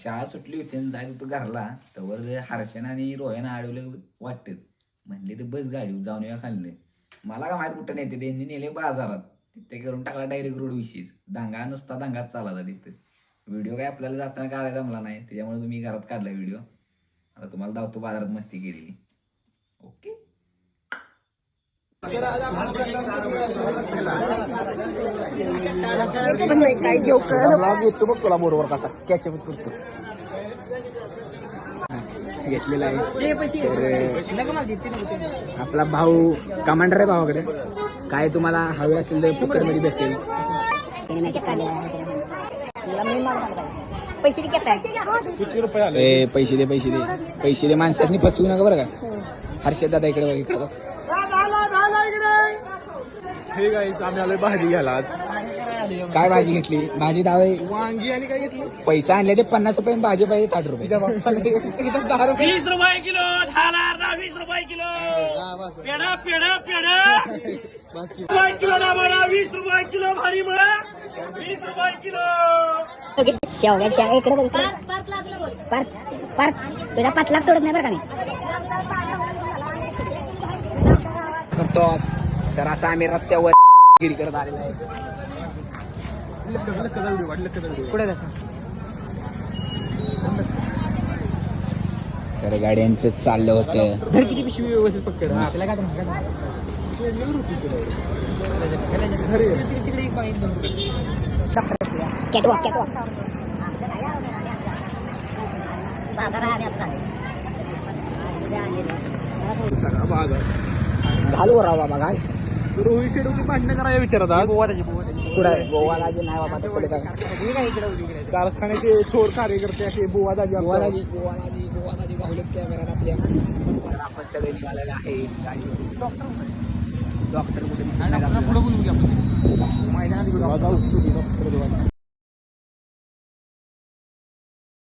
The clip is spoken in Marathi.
शाळा सुटली होती आणि जायचं होतं घरला, तर हर्षन आणि रोहन अडवलं वाटतं. म्हणले तर बस गाडी जाऊन या खाल्लं. मला का माहित कुठं नेते, त्यांनी नेले बाजारात. तिथे करून टाकला डायरेक्ट रोड विशेष दांगा, नुसता दांगाच चालला तिथं. व्हिडिओ काय आपल्याला जाताना काढायला जमला नाही, त्याच्यामुळे तुम्ही घरात काढला व्हिडिओ. आता तुम्हाला दावतो बाजारात मस्ती केलेली. ओके. तुला बरोबर कसा कॅचअप करतो घेतलेला आहे. तर आपला भाऊ कमांडर आहे भावाकडे. काय तुम्हाला हवे असेल तर फुकट मध्ये भेटेल. पैसे दे माणसांनी फसवू नका बरं का. हर्षद दादा इकडे बघ, इकडे बघ. हे गाईस आम्ही आलोय भाजी घ्यायला आज. काय भाजी घेतली? भाजी दावे वांगी आणि काय घेतली? पैसा आणले ते 50 रुपये, भाजी पाहिजे 60 रुपये. 20 रुपये किलो, 20 रुपये किलो. पेढा पेढा पेढा 20 किलो ना मला, 20 रुपये किलो भारी मला, 20 रुपये किलो. शेवग्या इकडे बघ, पार्थ तुझ्या 5 लाख सोडत नाही बरं का मी. करतो तर असं आम्ही रस्त्यावर गिरी करत आलेला आहे. पुढे तर गाड्यांचं चाललं होतं. किती पिशवी व्यवस्थित पकड. कॅटवॉक घालू राहा बाबा घाल. रोहित शेडूची भांडणं करायला विचारत आज. पुढे गोवाला जे नाही बाबा तसं काय. कारखान्याचे थोर कार्यकर्ते असे बोवादाजी गोवालाजी गावलेत कॅमेरा आपल्या. तर आपण सगळे निघालेले आहे. डॉक्टर कुठे दिसत नाही.